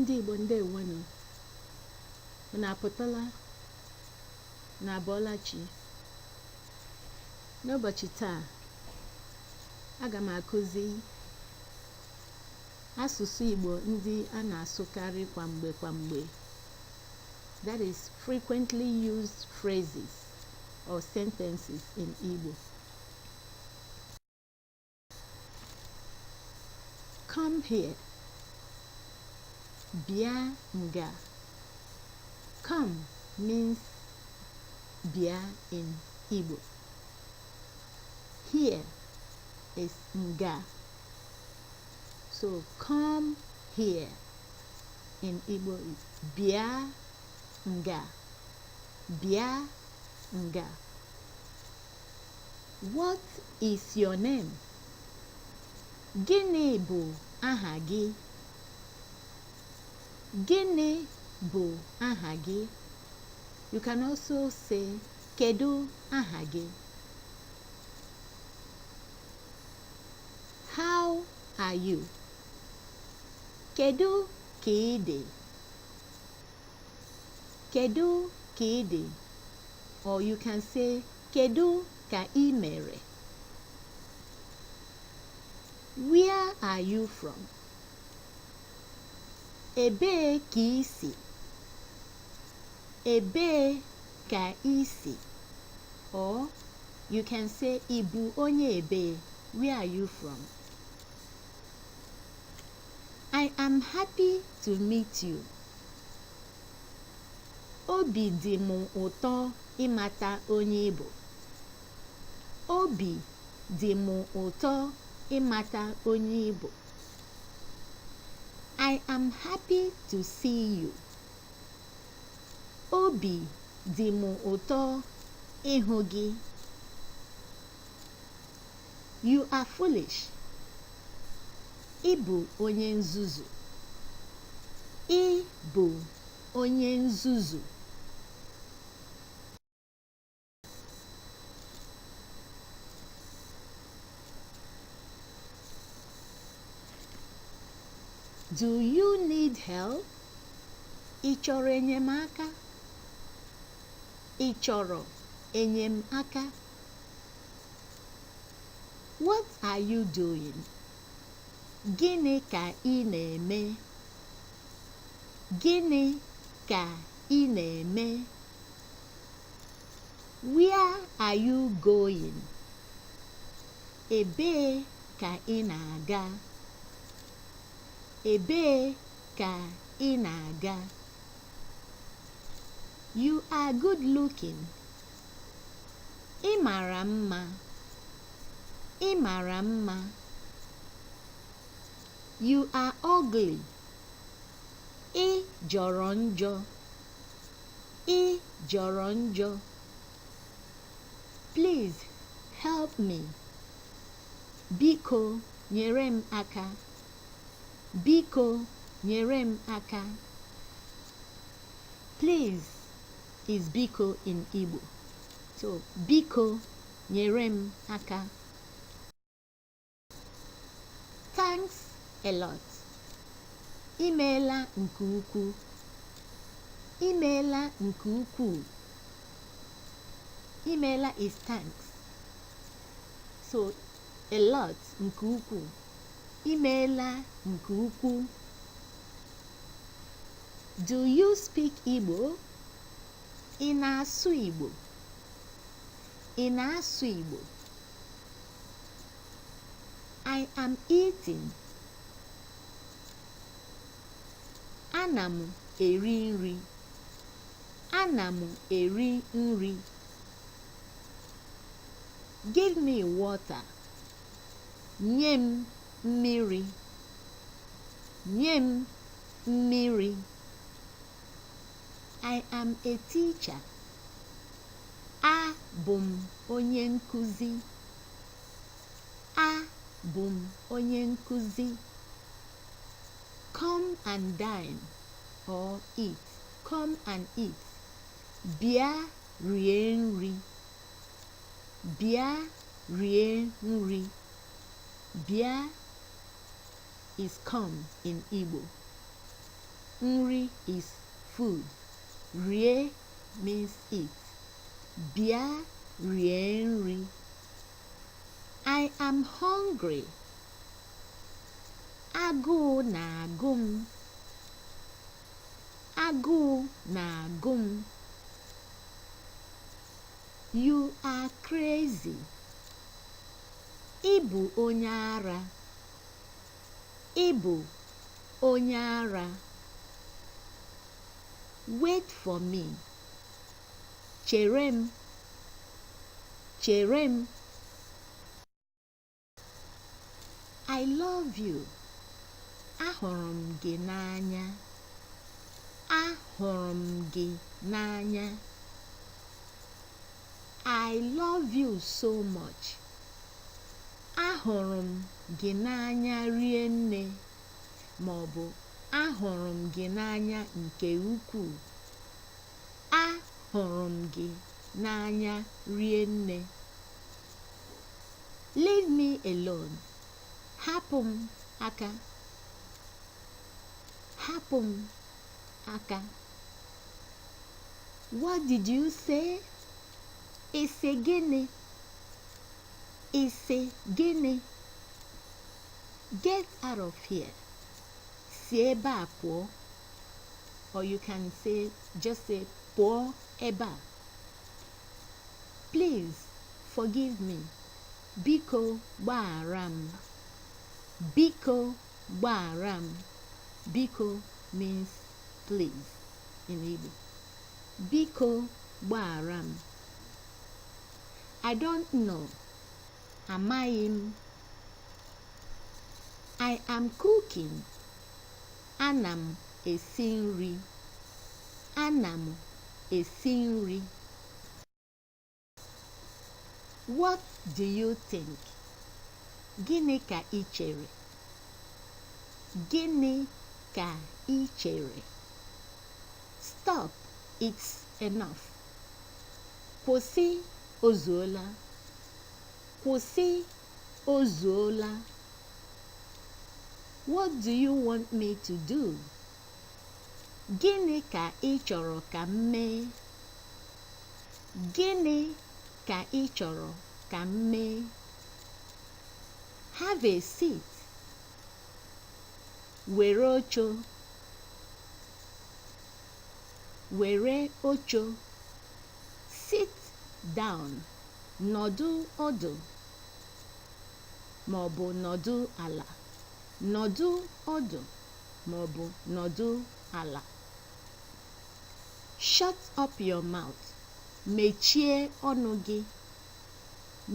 Ndị Igbo ndewonu, unu apụtala na abọọlachi. N'ụbọchị taa, aga m akụzi asụsụ Igbo ndị a na-asụkarị kwamgbe, that is frequently used phrases or sentences in Igbo. Come here. Bịa nga. Come means bịa in Igbo. Here is nga. So come here in Igbo is bịa nga. Bịa nga. What is your name? Gịnị bụ aha gị? Gịnị bụ aha gị? You can also say kedu aha gị? How are you? Kedu ka ị dị? Kedu ka ị dị? Or you can say kedu ka ị mere? Where are you from? Ebee ka ị si? Ebee ka ị si? Or you can say ị bụ onye ebee? Where are you from? I am happy to meet you. Obi dị m ụtọ ịmata onye ị bụ. Obi dị m ụtọ ịmata onye ị bụ. I am happy to see you. Obi dị m ụtọ ịhụ gị. You are foolish. Ị bụ onye nzuzu. Ị bụ onye nzuzu. Do you need help? Ị chọrọ enyemaka? Ị chọrọ enyemaka? What are you doing? Gịnị ka ị na-eme? Gịnị ka ị na-eme? Where are you going? Ebee ka ị na-aga? Ebee ka ị na-aga? You are good looking. Ị mara mma. Ị mara mma. You are ugly. Ị jọrọ njọ. Ị jọrọ njọ. Please help me. Biko nyere m aka. Biko nyere m aka. Please is biko in Igbo. So biko nyere m aka. Thanks a lot. Imeela nke ukwuu. Imeela nke ukwuu. Imeela is thanks. So a lot nke ukwuu. Imeela nke ukwuu. Do you speak Igbo? Ị na-asụ Igbo? Ị na-asụ Igbo? I am eating. Ana m eri nri. Ana m eri nri. Give me water. Nye m mmiri. Nye m mmiri. I am a teacher. Abụ m onye nkuzi. Abụ m onye nkuzi. Come and dine or eat. Come and eat. Bịa rie nri. Bịa rie nri. Bịa is come in Igbo. Nri is food. Rie means eat. Bịa rie nri. I am hungry. Agụụ na-agụ m. Agụụ na-agụ m. You are crazy. Ị bụ onye ara. Ị bụ onye ara. Wait for me. Chere m. Chere m. I love you. Ahụrụ m gị n'anya. Ahụrụ m gị n'anya. I love you so much. Ahụrụ m gị n'anya rie nne, ma ọ bụ ahụrụ m gị n'anya nke ukwuu. Ahụrụ m gị n'anya rie nne. Leave me alone. Hapụ m aka. Hapụ m aka. What did you say? Ị sị gịnị? Ị sị gịnị? Get out of here. Si ebe a pụọ. Or you can say, just say, pụọ ebe a. Please forgive me. Biko gbaghara m. Biko gbaghara m. Biko means please in Igbo. Biko gbaghara m. I don't know. Amaghị m. I am cooking. Ana m esi nri. Ana m esi nri. What do you think? Gịnị ka ị chere? Gịnị ka ị chere? Stop, it's enough. Kwụsị, o zuola. Kwụsị, o zuola. What do you want me to do? Gịnị ka ị chọrọ ka m mee? Gịnị ka ị chọrọ ka m mee? Have a seat. Were ocho. Were ocho. Sit down. Nọdụ ọdụ. Ma ọ bụ nọdụ ala. Nọdụ ọdụ ma ọ bụ nọdụ ala. Shut up your mouth. Mechie ọnụ gị.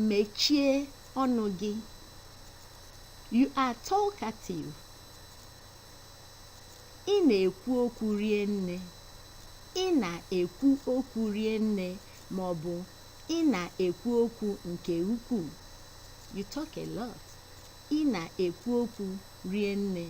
Mechie ọnụ gị. You are talkative. Ị na-ekwu okwu rie nne. Ị na-ekwu okwu rie nne ma ọ bụ ị na-ekwu okwu nke ukwuu. You talk a lot. Ị na-ekwu okwu rie nne.